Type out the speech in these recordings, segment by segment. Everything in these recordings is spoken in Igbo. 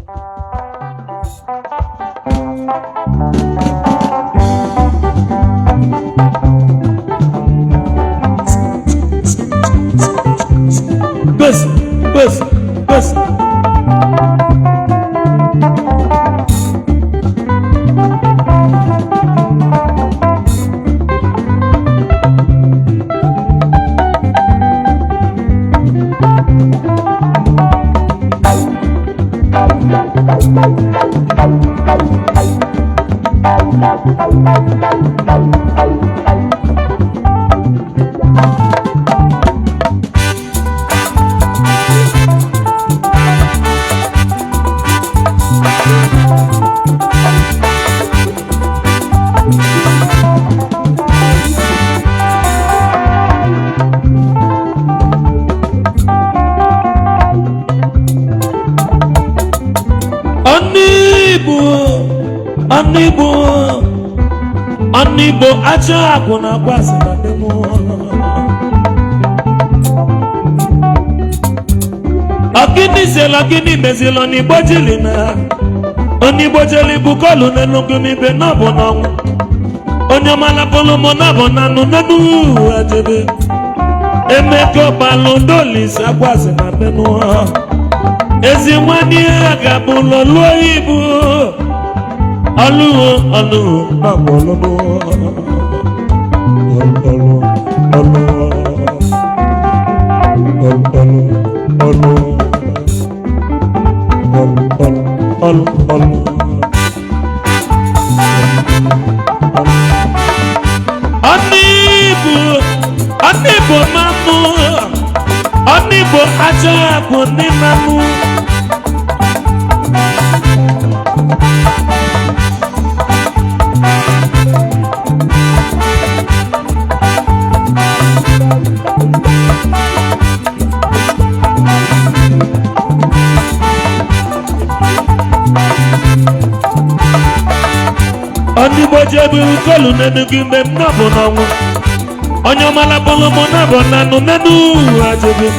Bus. Igbo acha akụ na akwasị na demo Ogini selo gini mezilo ni bojili na Oni bojili bukolu nelugu nibe nabo na nwu Onye malapolo mo nabo nanu nenu ajebe Emeko balondoli akwasị na demo Ezi nwani agabulo luo ibu Olu nabolono Onibo mamu Onibo ajabu ni mamu Onibo jebu kolu nenugi mem nabo nonwu Onyo malapolo mo nabo nanu nenu ajebe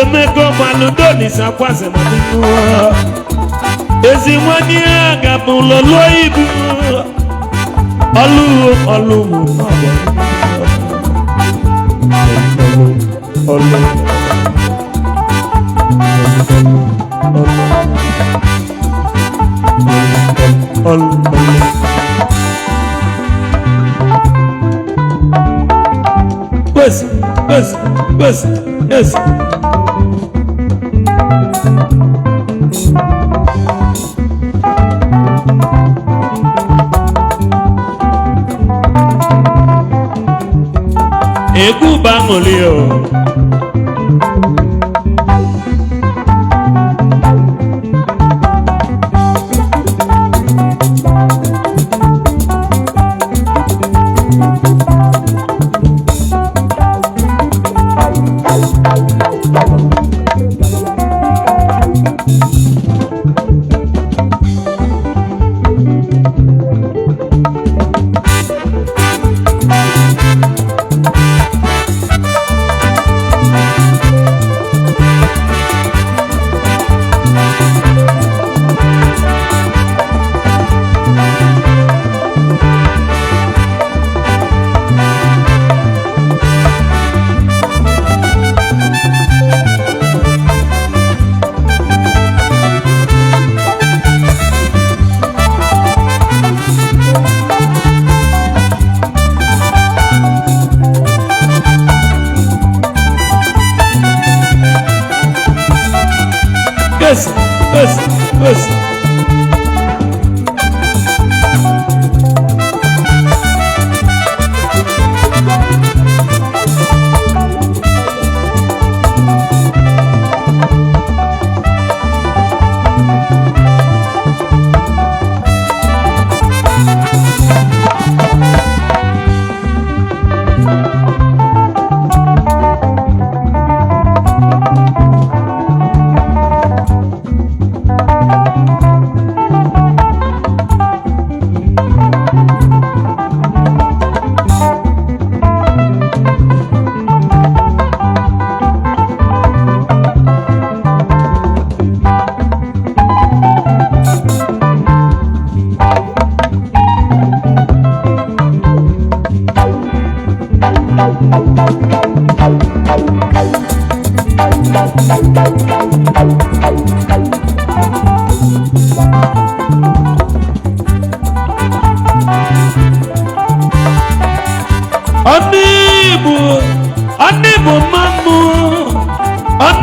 Emeko baludoli sakwase madinu Ezi nwani agabulo luo ibu Olu Yes. Egu bangolio Yes.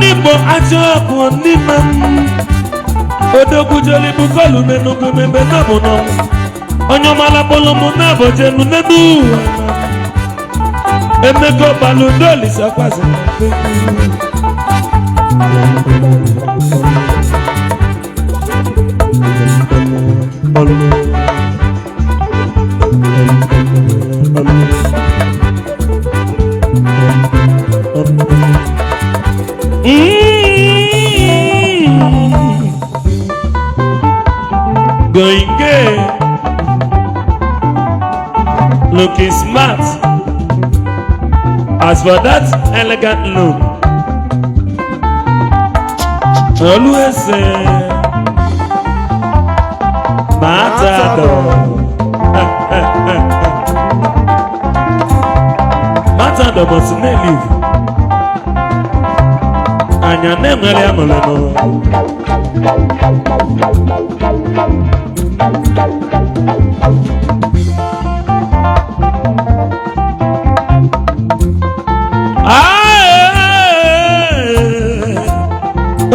Igbo ajọ ọkụ n'ime odogwu joli bukolu n'Enugu mebe na bụ n'ọnwụ onye ọmala kpọlụ mụ na bụ jenu n'enu Emeka baludoli sakwazi going gay, looking smart. As for that elegant look, always say, Matador. Matador must not leave. And your name is Amoleno.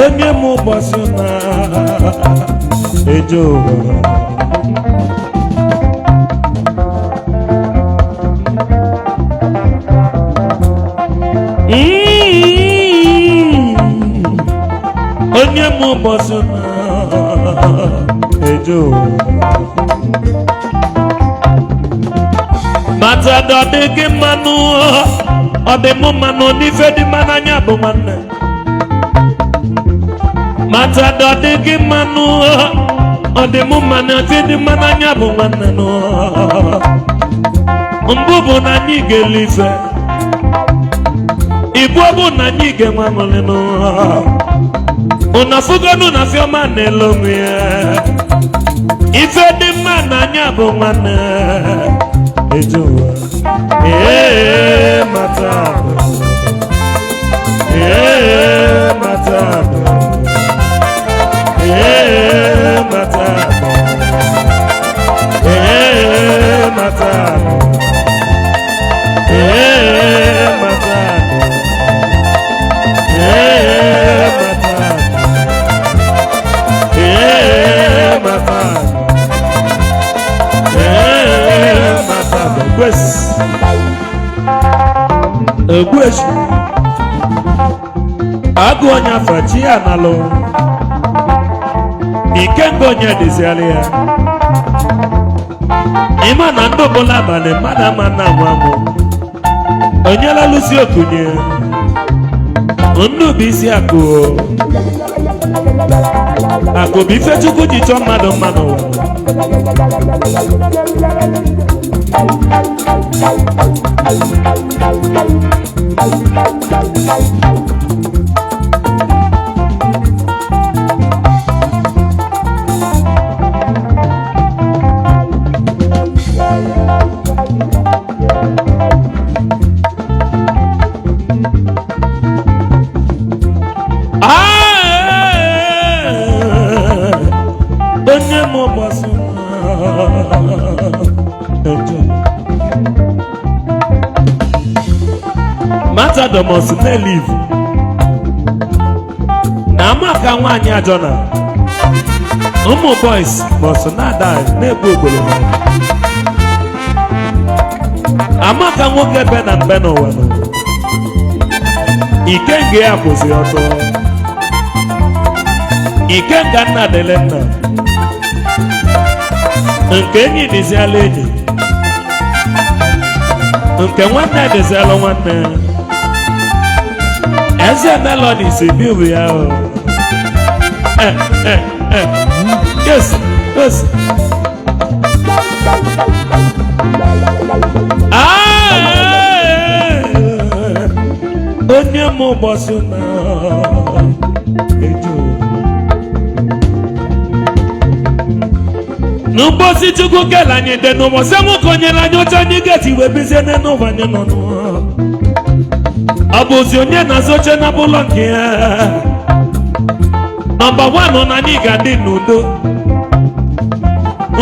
Onye mụ ụbọchị na eje ụwa onye mụ ụbọchị na eje ụwa Matador ọ dị gị mmanụ ọ dị mụ mmanụ n'ife dị mma n'anya bụ nwanne Matador dị gị mmanụ ọ dị mụ mmanụ ife dị mma n'anya bụ nwanne mbụ bụ na anyị ga-ele ife Igbo bụ na anyị ga-enwe aṅụrị unu afụgonu na fiọma na-ele onwe ya ife dị mma n'anya bụ nwanne eje ụwa Matador Matador Egweshi agụ onye afachi ya nalụ Ikenga onye dịziara ya ịma na ndị ọbụla abalị mmadụ ama na amụ amụ onye lalụsi okunye ndụ bụ isi akụ akụ bụ ife Chukwu ji chọọ mmadụ mmadụ onye mụ ụbọchị Matador must not leave na amaka nwaanyị ajọ na ụmụ boys must not die na-egbu ogbolo amaka nwoke be na mbe n'ụwa Ikenga ya bụzi ọtọ Ikenga nna dele nna nke enyi dịziala enyi nke nwanne dịziala nwanne Eze Melody si biu ya yes onye mụ ụbọchị na ejo n'ụbọchị Chukwu kele anyị dị n'ụbọchị nwoke onyere anyị oche anyị ga-eti wee bizie n'ụwa anyị nọ ọ bụzi onye na-azụ oche na ụlọ nke ya nọmba 1 na anyị ga-adị n'udo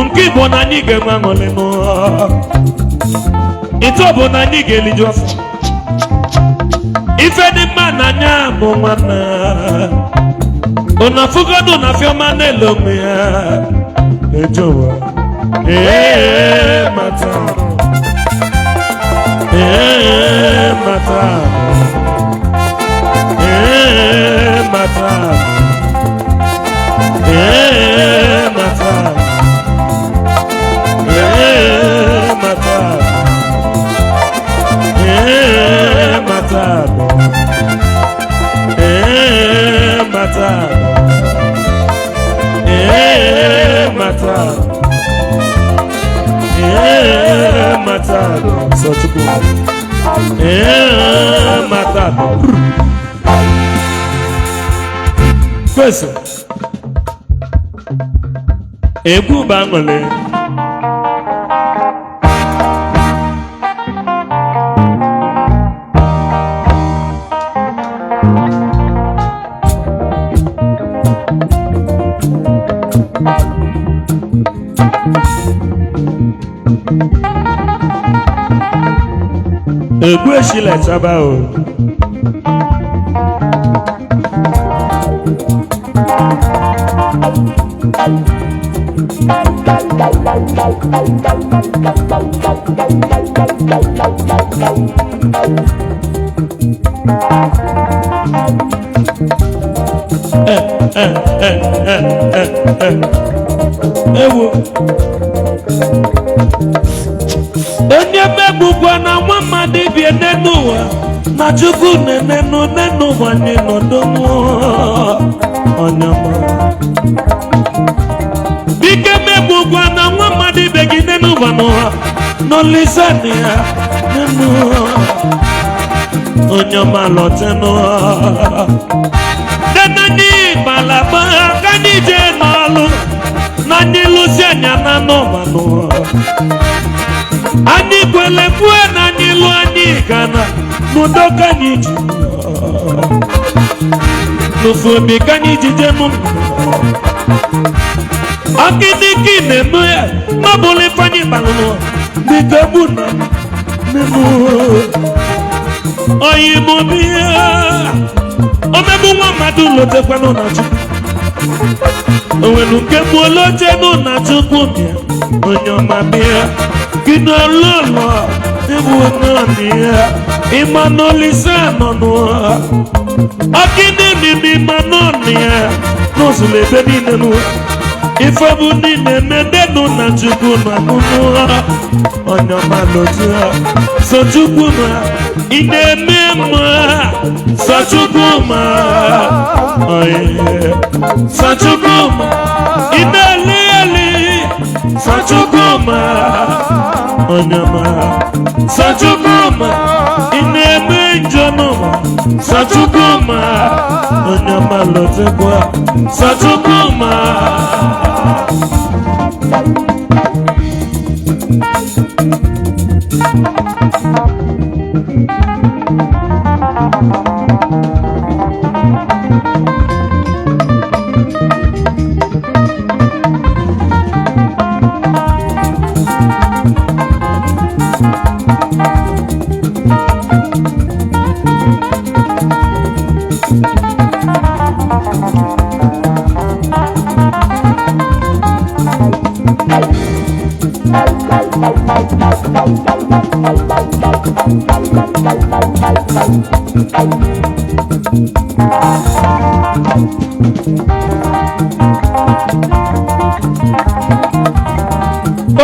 nke Igbo na anyị ga-enwe aṅụrị ite ọ bụ na anyị ga-eliju afọ ife dị mma n'anya bụ nwanne unu afụgodu na fiọma na-ele onwe ya ejowa mata mata mata mata First, egwu bangole. Egwu eshile chaba o. Ewo onye megbukwa na nwa mmadụ bie n'enu ụwa na Chukwu n'enu ụwa anyị nọdụmụ onyama bike megbukwa na nwa mmadụ ibe gị n'enu ụwa n'ụwa n'olisani ya n'enu onyama lọtenụ denani balaba ka anyị jee n'ọlụ na anyị lụsi anya na n'ụwa n'ụwa anyị kwele kwue na anyị lụ anyị gana n'udo ka anyị ji n'ofu obi ka anyị ji je n'ụlọ akịdịkị na-eme ya n'ọbụla ife anyị gbalụrụ dịka egbu na n'elu oyi mụ biya omegbu nwa mmadụ lotekwanụ na Chukwu onwere nke gbuola oche nụ na Chukwu bịa onye ọma bịa gị n'ọlụlọ ịbụ naanị ya ịma n'olise nọ n'ụwa ọkịdị n'ime ịma n'ọnụ ya n'ụzụlụ ebe niile n'ụwa ife bụ niile medenụ na Chukwu na n'ụwa onye ọma n'otu ha so Chukwu ma ị na-eme mma so Chukwu ma so Chukwu ma ị na-eli eli so Chukwu ma onyama so Chukwu ma ị na-eme njọ n'ụwa so Chukwu ma onyama lotekwa so Chukwu ma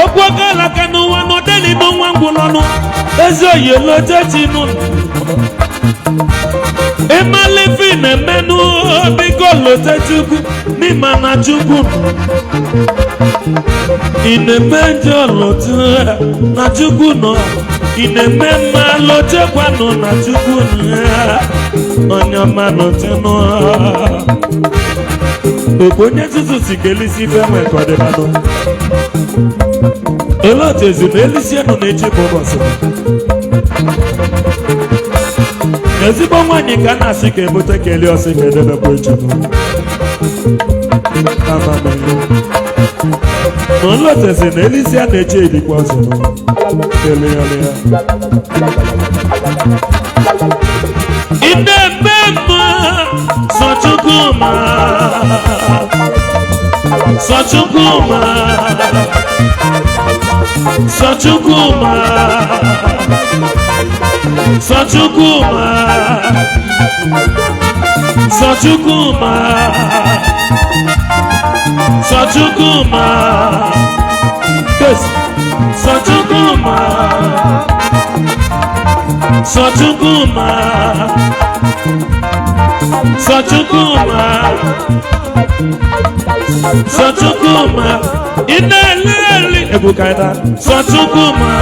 okwogala ka n'ụwa n'odeli n'ọnwa ngwụlọnụ ezi oyelo jeji n'ụlọ ịmalifi na-emenụ biko lote Chukwu n'ịma na Chukwu ị na-eme njọ lote na Chukwu nọ ị na-eme mma lotekwanụ na Chukwu onye ọma lote nụ onye nzuzu si ka elisi ife nwe ka ọ dịbanụ ele otu ezi na elisi nọ na-eche bụ ụbọchị ezigbo nwaanyị ka a na-asị ka ebute ka eli ọsị ka edebekwa echi na ụlọ tezi na elisi a na-eche edikwa ọzọ ele ya ide mema Sachukuma Sachukuma Sachukuma Sachukuma Sachukuma Sachukuma Yes Sachukuma Sachukuma Sachukuma Sachukuma Ineleli Ebukaida Sachukuma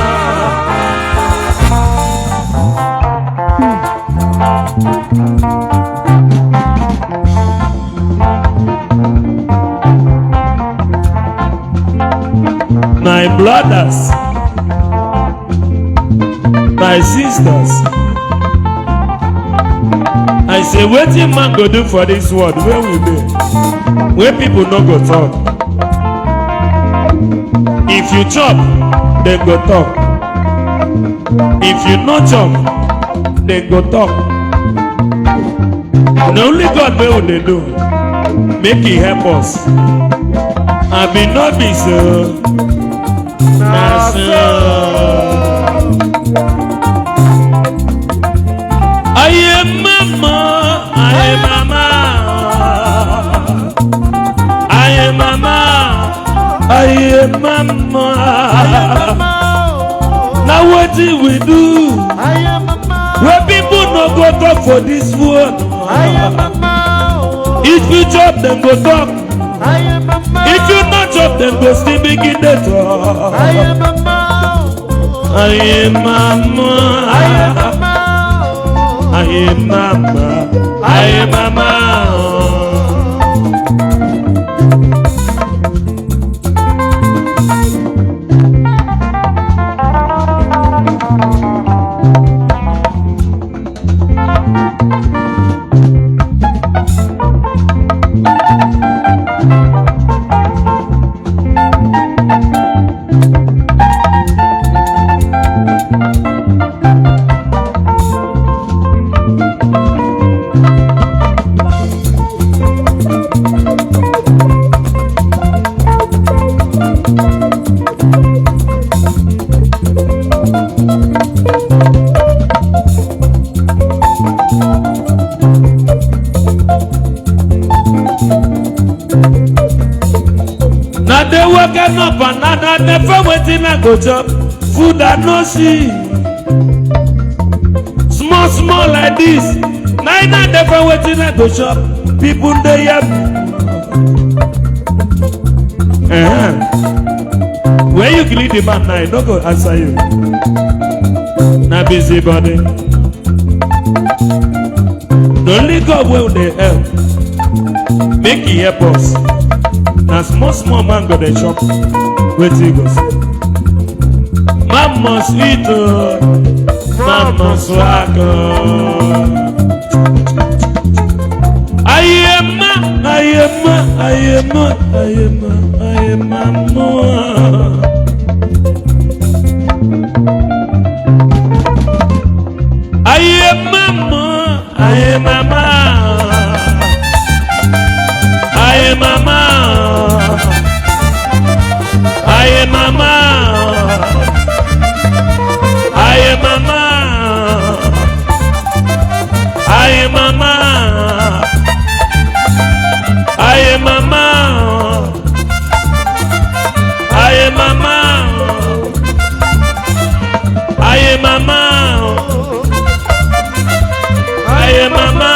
My brothers, my sisters, I say wetin man go do for this world where we dey, where people no go talk. If you chop, they go talk. If you no chop, they go talk. Na only God wey we dey do, make He help us. I be no be so. Na so. Aye mama, aye mama, aye mama, aye mama. Now what do we do? Where people no go talk for this world. If you chop, them go talk. If you not chop, them go still begin to talk. Aye mama, aye mama, aye mama. Up another never waiting I go chop food I no see small like this neither never waiting I go chop people they hear where you greet the man now no go answer you na busy body the only God will they help make He help us. Na small man go dey chop wetin go see. Man must eat o, man must work o. Ayema, ayema, ayema, ayema, ayema mo. Ayema mo, ayema ma. Ayema ma. Aye mama, aye mama, aye mama, aye mama, aye mama, aye mama, aye mama,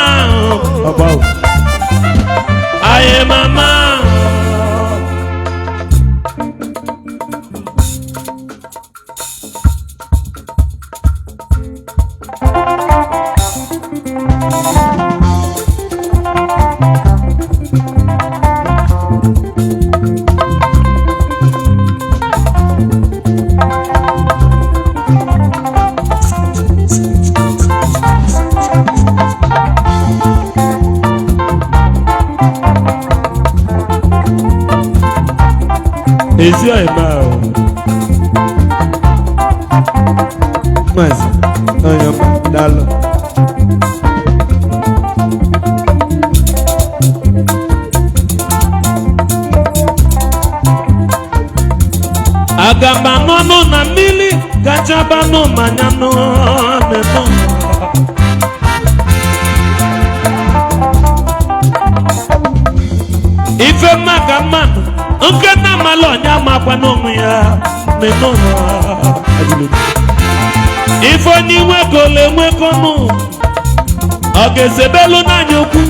about aye mama. Is your mouth? Mas, olha, dá-lo. agamba n'ọnụ na mmiri gachaba n'ụmanya n'ọnụ ife maka mmadụ nke na-amalị onye amakwa n'onwe ya ife onye inwekọla enwekọnụ ọ ga-ezebelu n'anya okwu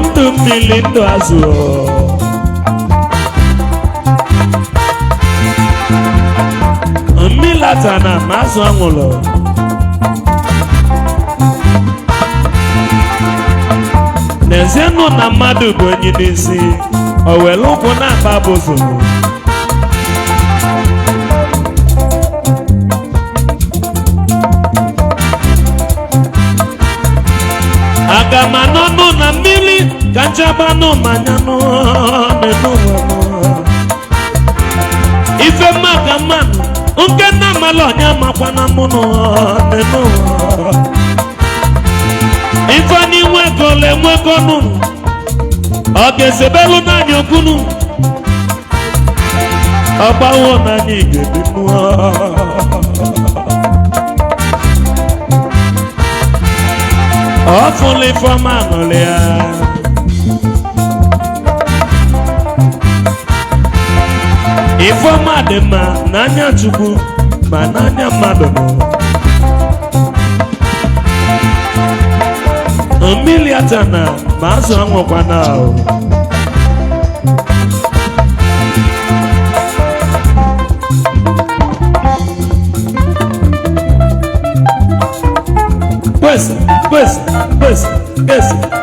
ndụ mmiri ndụ azụ mmilata na azụ anwụrụ n'ezienụ na mmadụ bụ onye n'isi o were ụkwụ na-akpa bụzụ aga m anọnụ na mmiri ka nchaba n'ụmanya ife maka mmadụ nke nna mmalụ onye makwa na mụnụ ife n'inwekọla enwekọnụ ọ ga-ezebelu n'anya okwunu ọgbawo n'anya igede mmụọ ọfụlụ ifeọma aṅụrị ya ifeọma dị mma n'anya Chukwu ma n'anya mmadụ mmiri atana ma azụ anwụkwana ahụ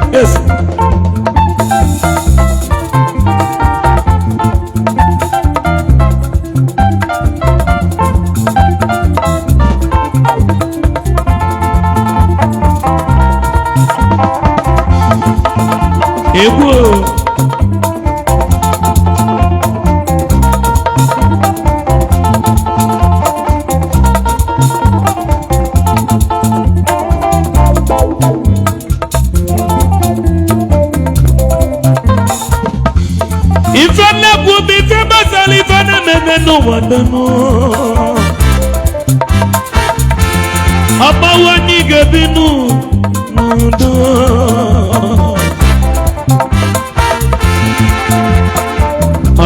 Yes. Egwu ife nnekwu bụ ife gbasara ife na-ememe n'ụwa donu ọgbawo anyị ga-ebi n'udo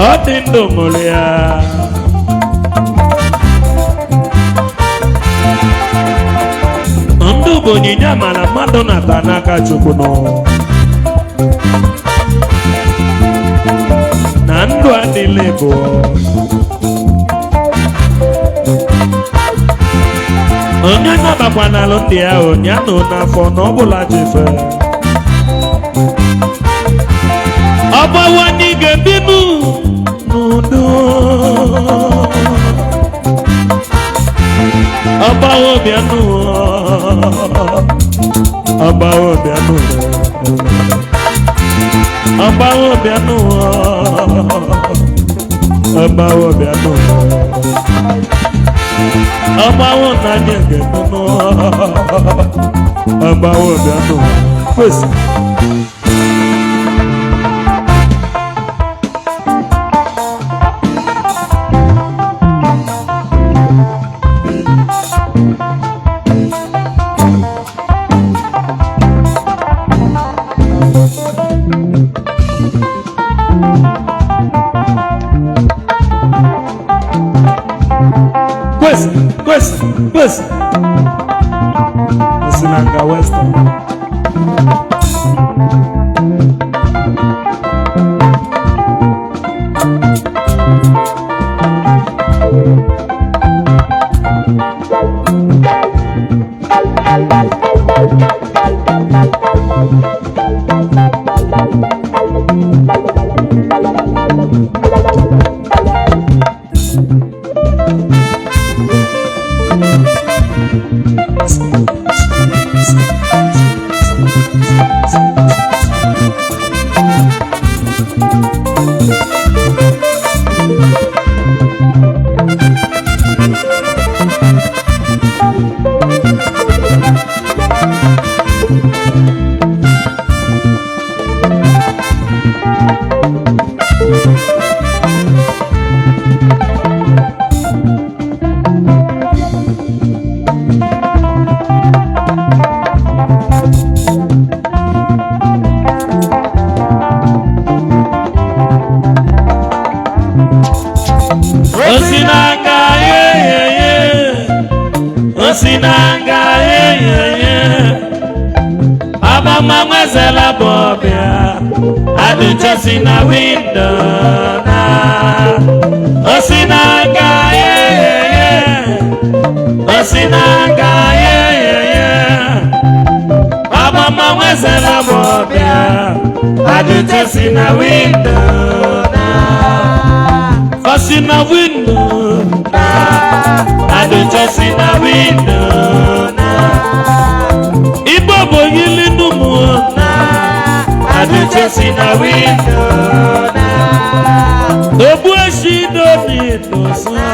ọ dị ndụ mụrụ ya ndụ bụ onyinye amara mmadụ na-ata n'aka Chukwu na ndụ adịla bụ onye nabakwa n'alụ ndị ahụ ya nọ n'afọ na ọbụla jefe ọgbawo anyị ga-ebi n'udo ọgbawo bịanụ ọgbawo bịanụ ọgbawo bịanụ ọgbawo bịanụ ọgbawo na anyị ga-emenụ ọgbawo bịanụ kwesị Kwesi Sinanga Western Osinanga Abama mwezela bobia Aducha sina window na Osinanga Osinanga Abama mwezela bobia Aducha sina window na Osina window na Aducha sina window na Ibobo yili numu na Aducha sina window na Obu eshido ni dosa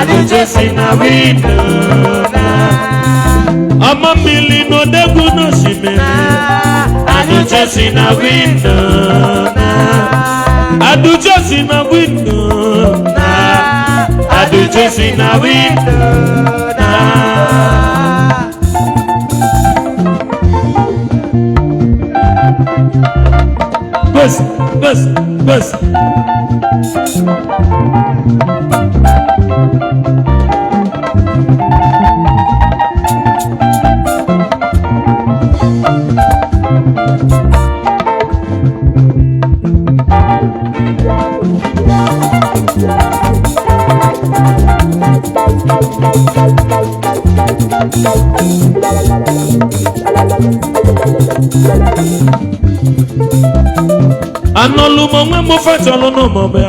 Aducha sina window na Ama mili no degu no shimene Aducha sina window na Aducha sina window na Aducha sina window na Bus Anolu mo mwe mo fatalo no mo be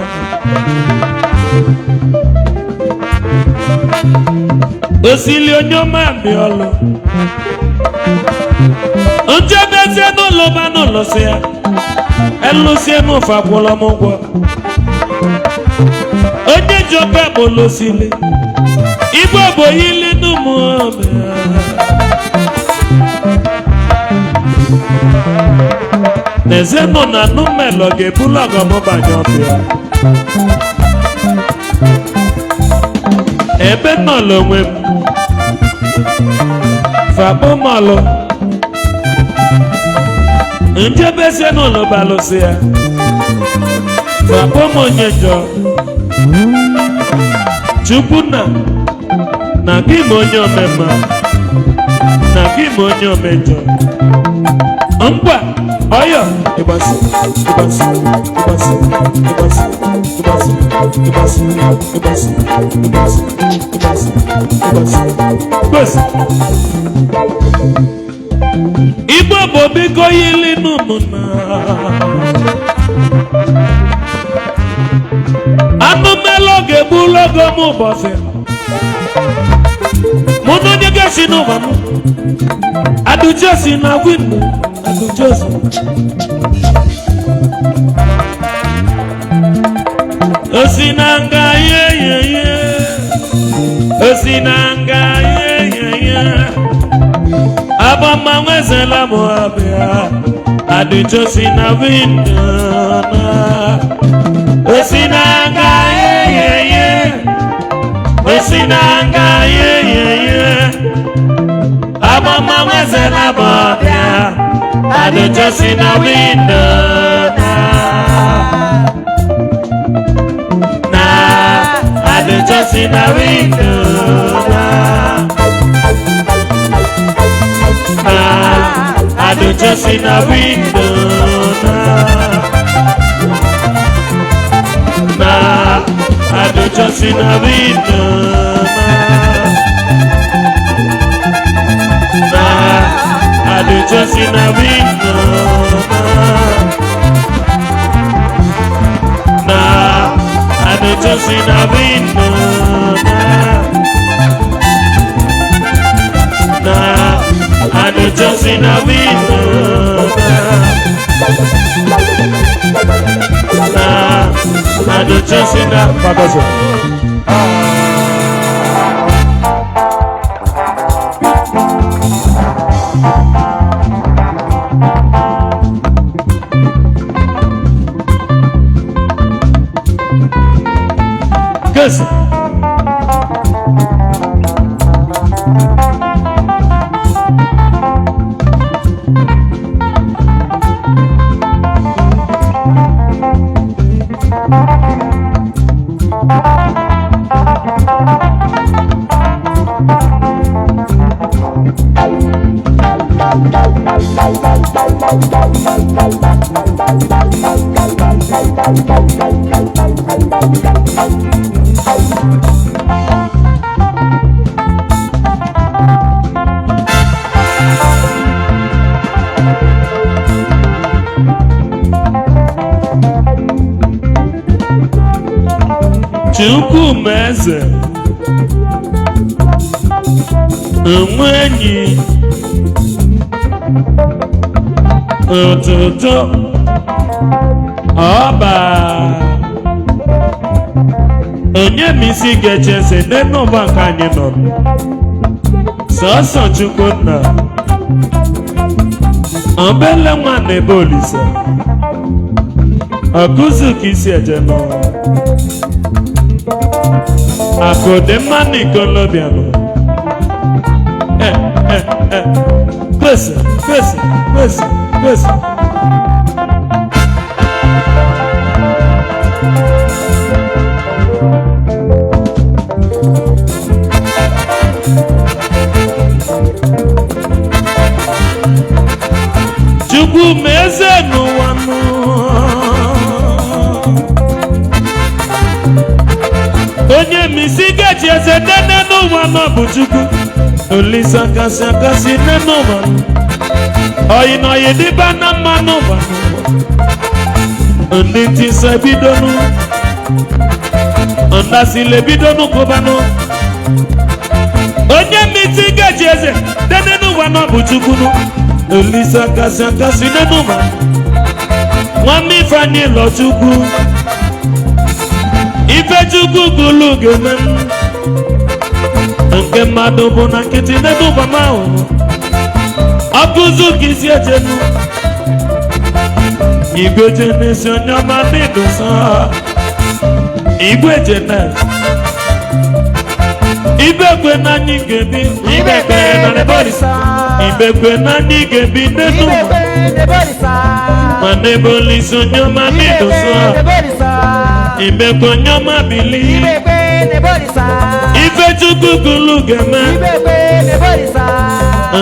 Osili onyo ma bi olo Onje bese no lo ba no lo se Elu se no fa polo mo gwo Onye jobe mo lo sile Ibo bo yile no mo be Nezeno na numelo ge bulago mo banyopia Ebe no lo nwe Fabo malo Nje bese no lo balosia Fabo mo nyejo Chupuna Na kimo nyo mema Na kimo nyo mejo Mpwa Oyo, ibasi. Igbo bobi ko yili numuna. Anu meloge bulogo mu bose. Muno nyege shinu mamu. Aduja sina windu. Adujosi Osinanga Osinanga Abama mwezela moabia Adujosi na windona Osinanga Osinanga Abama mwezela moabia Aducha sina window na Aducha sina window na Aducha sina window na Aducha sina window na Aducha sina window na Aducha sina window na Aducha sina window na Aducha sina pagaso Yes. Chukwumeze onwe enyi ụtụtụ ọba onye m isi ga-echeze n'ụwa nke anyị nọ sọsọ Chukwunna obele nwa na-ebe Olise ọkụzụ ka isi eje n'ụwa akụdị mma na ikolobịa nọ kwesị kwesị kwesị kwesị Chukwumeze n'ụwa nụ onye misi gaji eze nene n'ụwa nọ bụ Chukwu Olise akasị akasị nene ụwa oyi na oyi dịba na mma n'ụwa ndị ntịsa bidonu ndasile bidonu kụbanụ onye misi gaji eze nene n'ụwa nọ bụ Chukwu Olise akasị akasị nene ụwa nwanne Ifeanyi lọ Chukwu ife Chukwu gụlụ ga-eme nke mmadụ bụ na nkịtị nene ụwa m ahụ ọkụzụ ka isi ejenu igwe jenesi onye ọma n'ịdụ nsọ igwe jenes ibekwe na anyị ga-ebi ibekwe na Olisa ibekwe na anyị ga-ebi n'elu ma n'ebe Olise onye ọma n'ịdụ nsọ ibekwe onye ọma bili ife Chukwu gụlụ ga-eme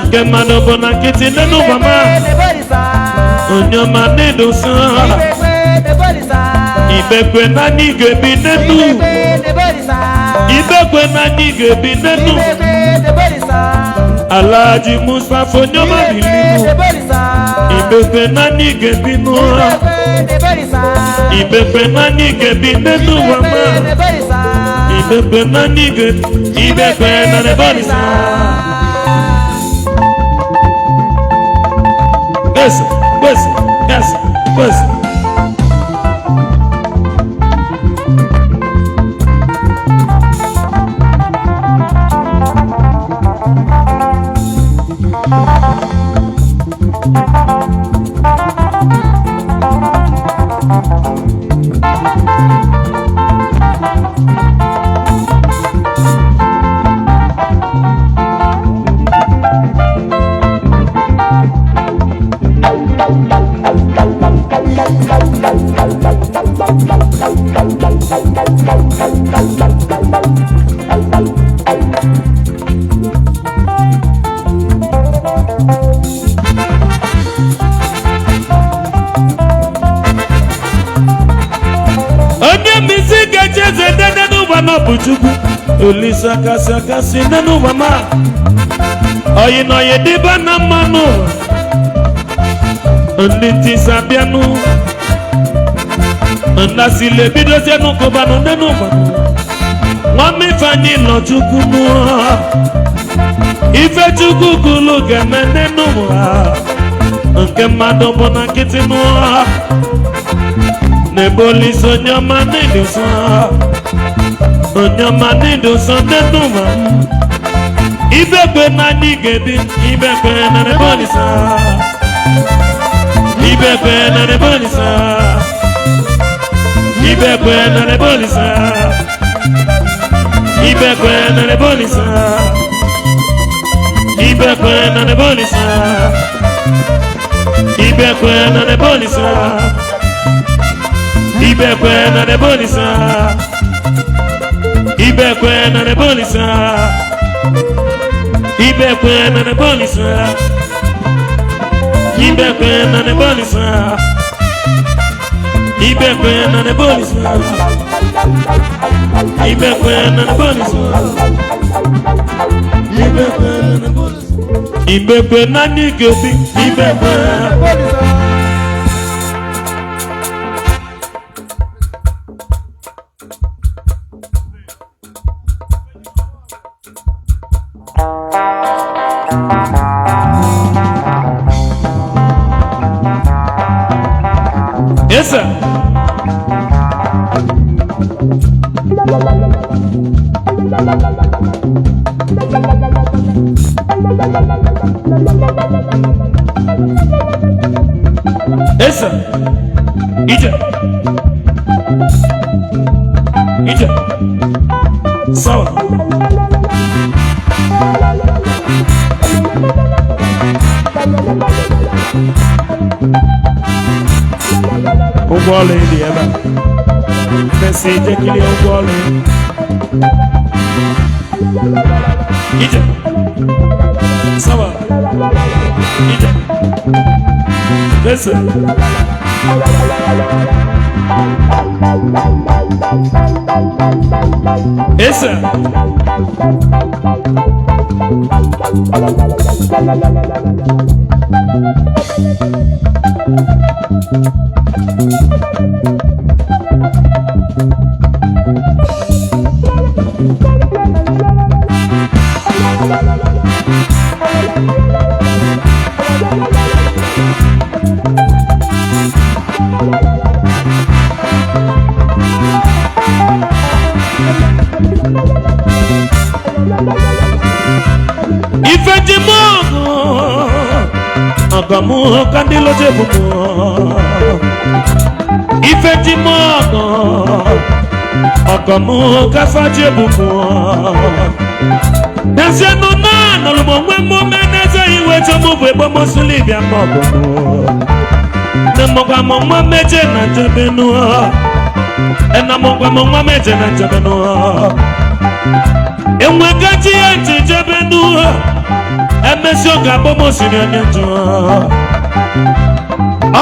nke mmadụ bụ na nkịtị n'elu ụwa m onye ọma n'ịdụ nsọ ibekwe na anyị ga-ebi n'elu ibekwe na anyị ga-ebi n'elu Alhaji Mustapha onye ọma bilimu ibekwe na anyị ga-ebi n'ụwa ibekwe na anyị ga-ebi n'elu ụwa m ibekwe na anyị ga-ebi ibekwe na Olisa yes yes yes yes onye misi ga-echeze nene n'ụwa nọ bụ Chukwu Olise akasị akasị nene ụwa ma oyi na oyi dịba na mmanụ ndị ntịsa bịanụ ndasile bidozie n'ụkụbanụ nene ụwa nwanne Ifeanyi lọ Chukwu ife Chukwu gụlụ ga-eme nene ụwa nke mmadụ bụ na nkịtị n'ụwa n'ebe Olise onye ọma n'ịdị nsọ onye ọma n'ịdị nsọ nene ụwa ibekwe na anyị ga-ebi ibekwe na Olise ibekwe na Olise ibekwe na Olise ibekwe na Olise ibekwe na Olise ibekwe na Olise ibekwe na Olise ibekwe na Olise ibekwe na Olise ibekwe na Olise ibekwe na Olise ibekwe na Olise ibekwe na anyị ga-ebi ibekwe Yes, sir. Yes, sir. Egypt. Egypt. Sawa. Ugole di eba. Message kili ugole. Egypt. Sawa. Egypt. Listen. Yes, sir. Ifejimogo agamu kandilo jebumo Ifejimogo agamu kafa jebumo Nasenu na lumo meneze iwe chomu ebo mosuli bia mogo Nemogwa mwa meje na jebenu Ena mogwa mwa meje na jebenu Enwe gaji enti jebenu Emesio gabo mosiri onyejo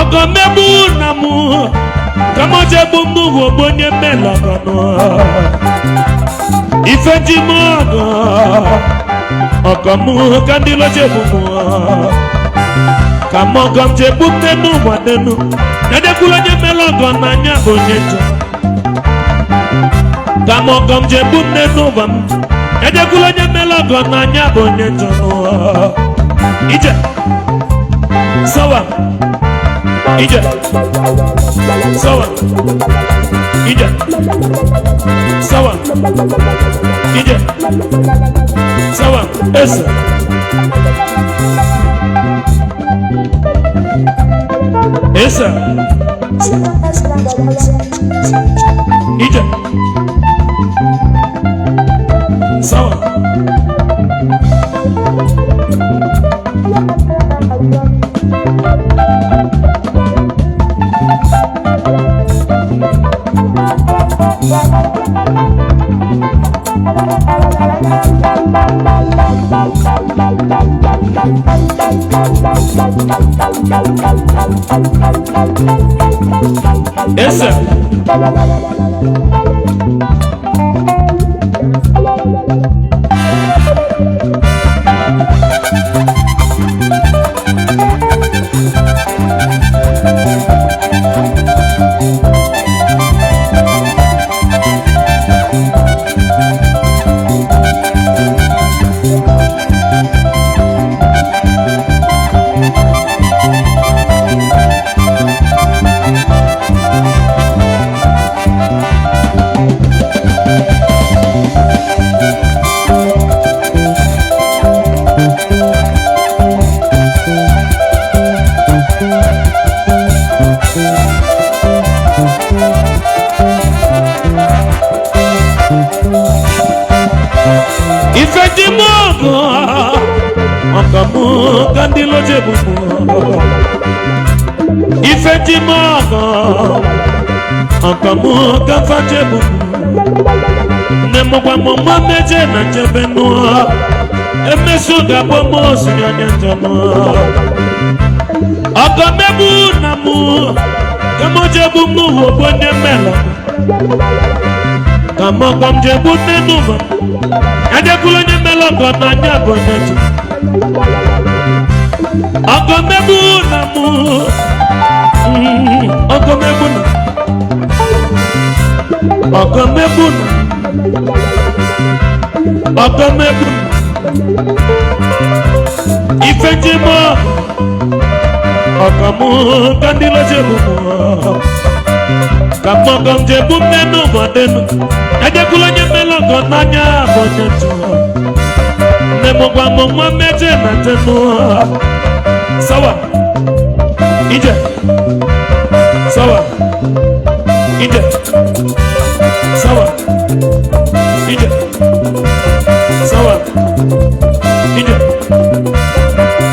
Ogo mebu namu Kamo jebu mnugu obonye melogono Ifejimogo Ogo mu kandilo jebu mu Kamo gom jebu mnenu mwadenu Nede kulonye melogono anya bonyejo Kamo gom jebu mnenu vam Nede kulonye melogono anya bonyejo Ije Sawa Ije Sawa Ije Sawa Ije Sawa Esa Esa Ije Sawa Esa Ifejimogo Akamu kandilo jebumo Ifejimogo Akamu kafa jebumo Nemogwa mwa meje na jebenu Emesu gabo mosi nyanyanjano Akamebu namu Kamo jebumu wobonye melo Kamo kom jebu nenuva Ade kulonye meloko na nyabo netu Ogo mebu namu Ogo mebu na Ogo mebu na Ogo mebu Ifejimogo Ogo mu kandilo jebu Kamogo jebu mnenu modenu Ajekula nye melongo nanya bonyetu Nemo kwa mongwa meje na tenu Sawa Ije Sawa Ije Sawa Ije Sawa Ije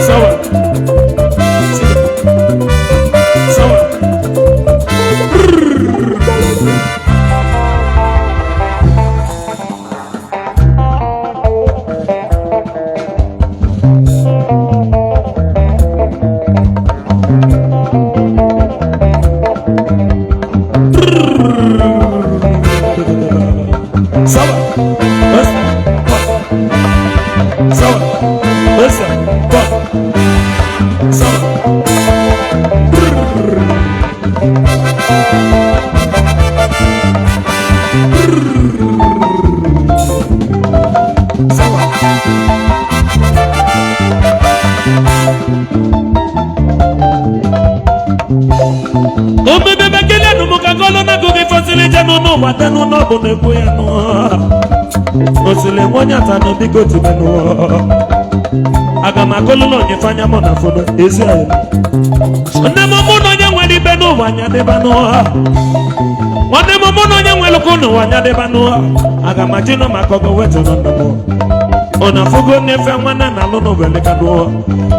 Sawa Sawa Watanu no bone boya no Osile monya tano biko tibeno Aga makolo no nyefanya mona fono ezi ayo Wane momono nye wali beno wanya debano Wane momono nye wali kono wanya debano Aga majino makogo weto no namo Ona fugo nefe wana na lono wele kano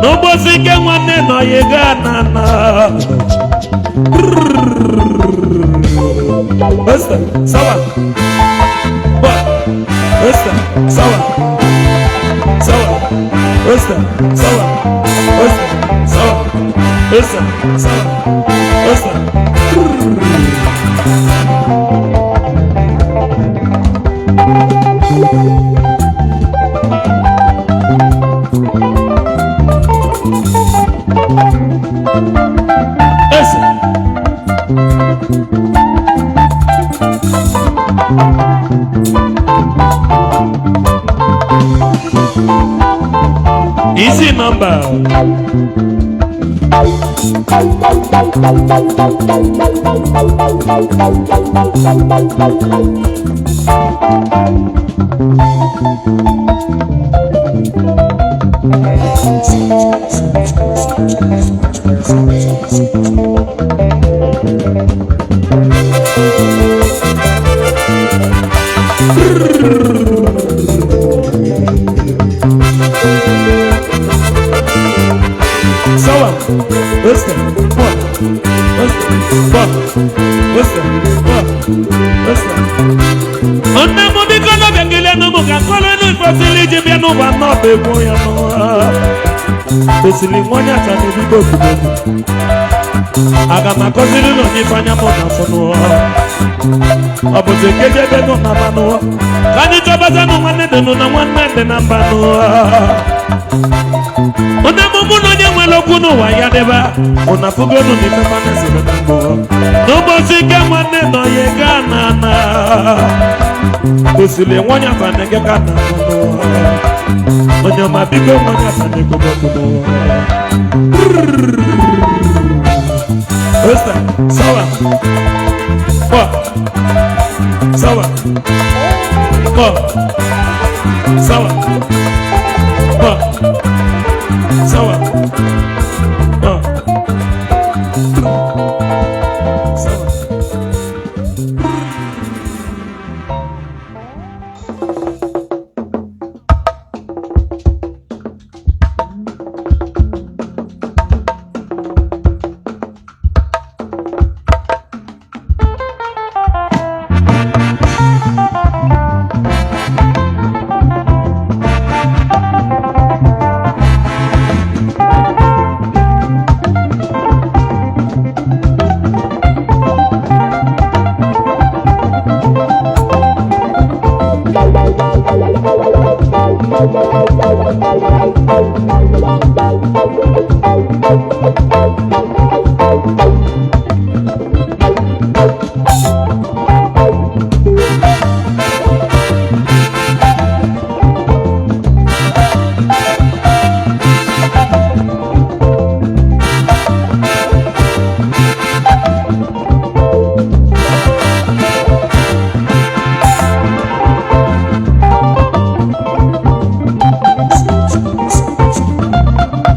No bosike wane no yega nana Basta, sawa. Ba, basta, sawa. Sawa. Basta, sawa. Basta, sawa. Basta, sawa. Basta. Easy number. Osili monya tani biko kubogu Aga makozili no nifanya mona fono Abote keje beno na mano Kani tobaza no mwane deno na mwane na mbano Ona mumuno nye mwelo kuno wa yadeba Ona fugo no nifanya sile nambo Nobo sike mwane no yega nana Osili monya tani geka na mano Onyo mabiko monya tani kubogu Osta, sawa. Ba. Sawa. Ba. Sawa. Ba. Sawa. Ba. Sawa.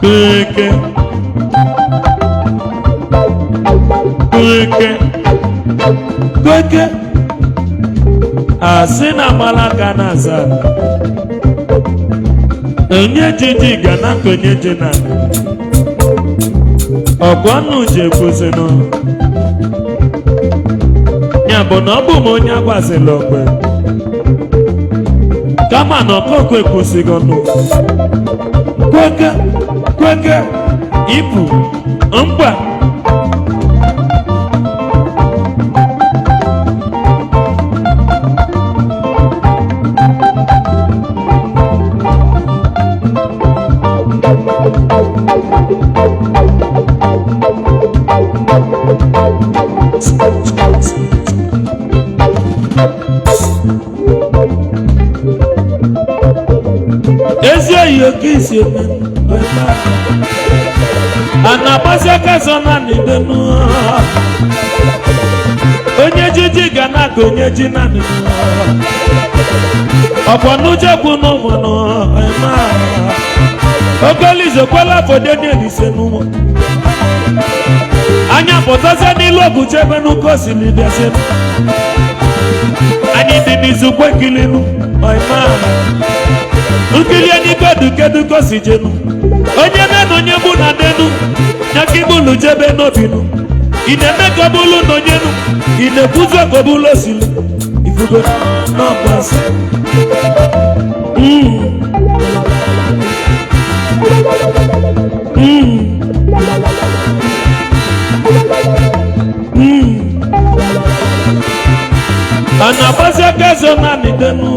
Kweke kweke kweke asị na malaka na azara onye jiji ga na konye jina ọgwanụ je kwụsịnụ ya bụ na ọ bụ m onye agbazila okwe kama na ọkọkọ ekwụsịghị ọnụ kweke kweke ibu mkpa ezi oyi oke isi eme ana-agbasi aka so na n'idenu onye jiji ga na-aka onye ji na n'idenu ọkwa n'uchekwu n'ụmụnụ okolizo kwela afọde n'elise n'ụmụ anya pụtazie n'ilu oguche ebe n'ụka osili bịazie anyị dị n'izu kwekilinu nkilie n'ike dukeduko si jenu onye nenu onye mụ na nenu nyaka ibulu jebe n'obinu ị na-eme ka bụlụ na onyenu ị na-ekwuzi ka bụlụ osili ifugo n'ọbasi ana-agbasi aka so na n'idenu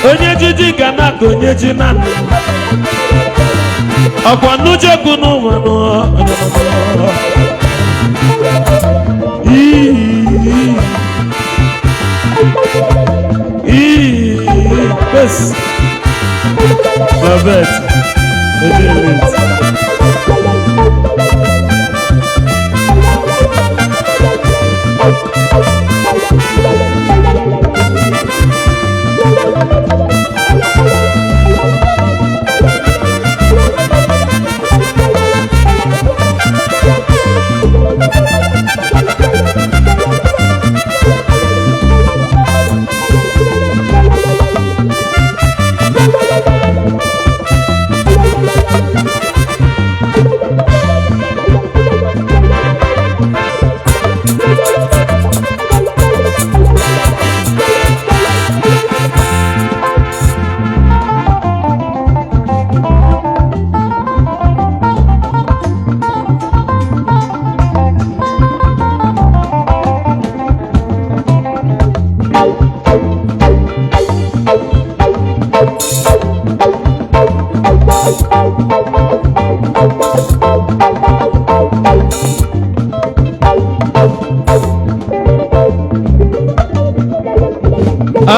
onye jiji ga na-aka onye ji na ọkwa n'uchekwu n'ụmanụ Yes. Love it.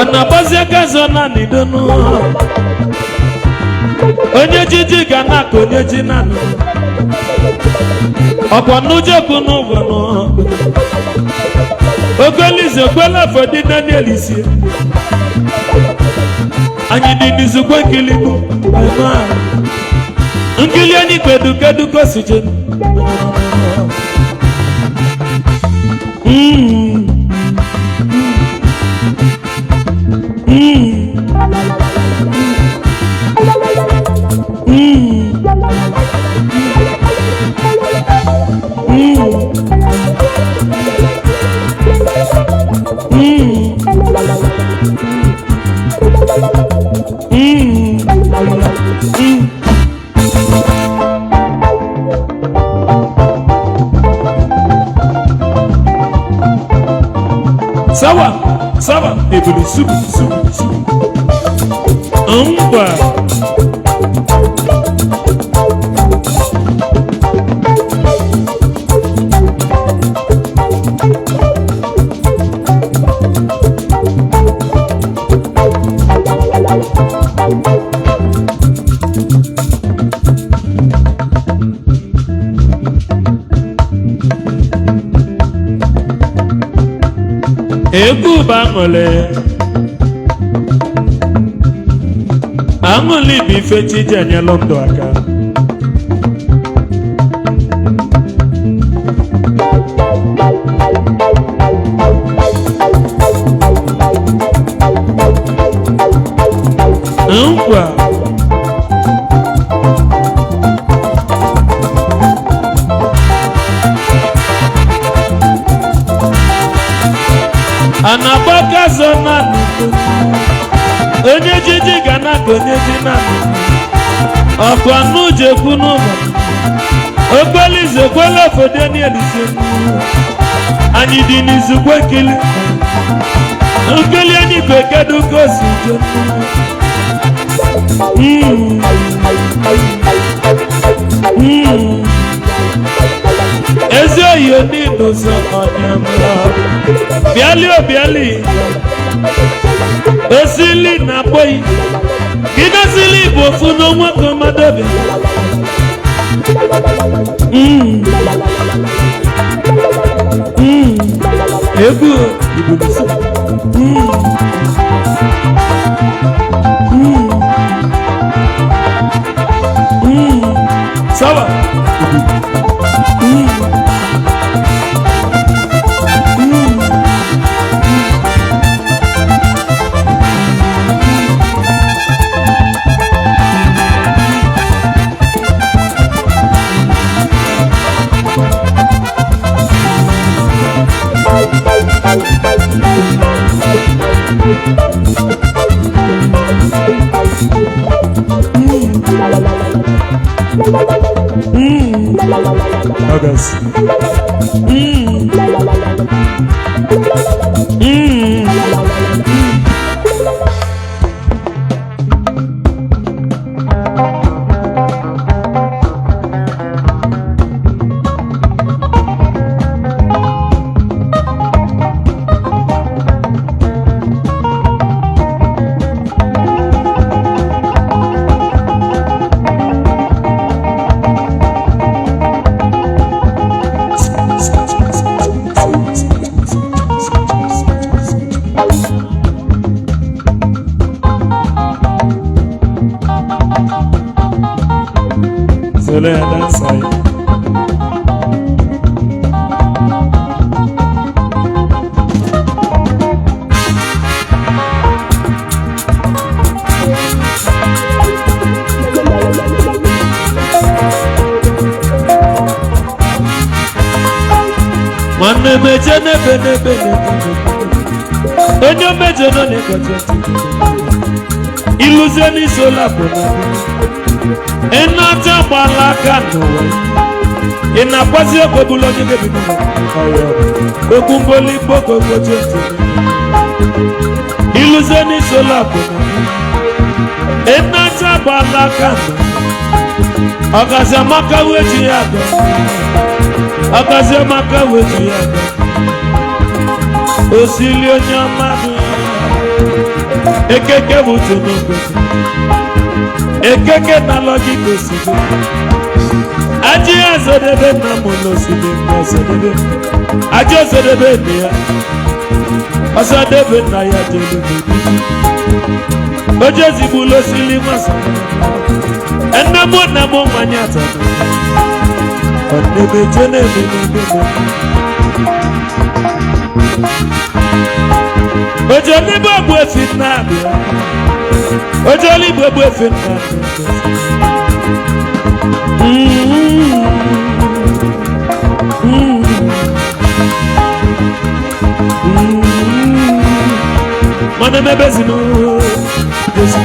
Anabazie gazo na nidonu onye jiji ga na ka onye ji na ọkwa n'ujeku n'ụgwọ ogolize kwela fọdị na n'elisi anyị dị n'izugbo nkilibu nkili anyị kedu ka si je Sawa, ebili subu. Mba. Egu bangole aṅụli bụ ife chi ji enyelụ ndụ aka nkwa anabaka zo na onye jiji ga na ka onye ji na ọkwa n'uche ekwu n'ụlọ okpelize kwela obodo n'elise anyị dị n'izugbe nkili nkili anyị bụ ekedu ka o si je ezi oyi oninuzo ọnyamra bịali obiali osili na boyi gidozili bụ ofu n'onwe ka ọmadobe egwu ibulisi sawa August. Mane meje nebe onye meje no nekoje illusioni sola bona enata balaka no ina kwasi okobulo ni bebi no ayo okumboli boko koje illusioni sola bona enata balaka no akaza makawe ti yaga akazema kawetu yaka osilio nyamadu ekeke butu n'ogozi ekeke na logiko sibe aji azodebe na mulo sibe azodebe aji azodebe ni ya azodebe na ya jelebe oje zibulo sili masa enamo manyata Nebe jene nebe Ojoli bobo efinabe Ojoli bobo efinabe Mane mebezi no Besi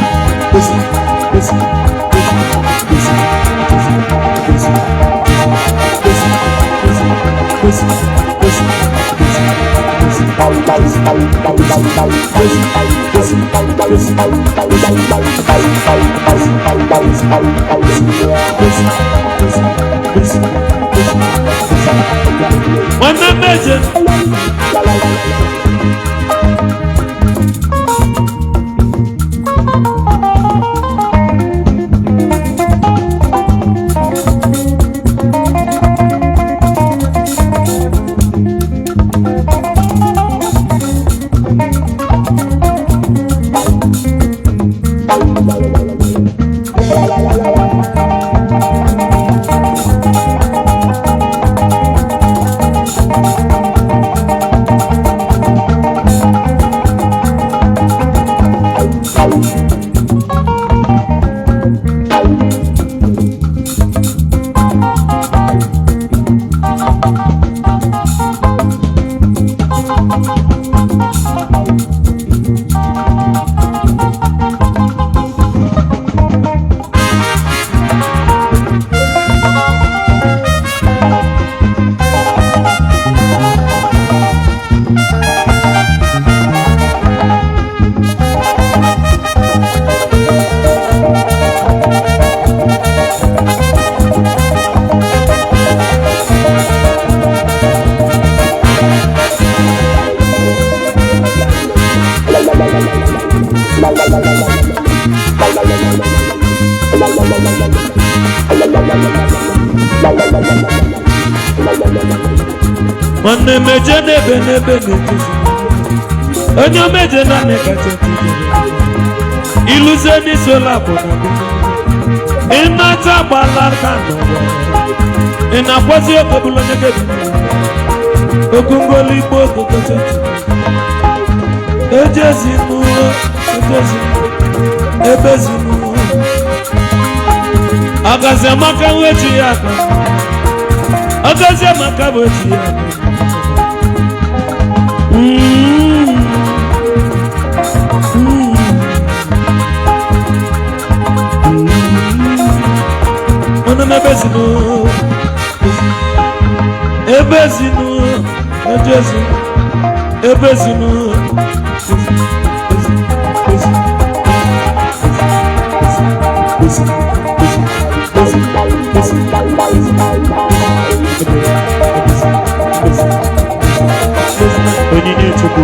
nwanne meje n'ebe na-ejuzi onye meje na nekacha iluze n'isola bụ na ịnata gbala aka n'ụwa ị na-akwazi okobụla onye gebi okungoli igbo ogogocha ejezinụọ ebezinụọ agazi amaka wechi ya aka agazi amaka wechi ya aka ebezinu ejezu ebezinu onyinye chukwu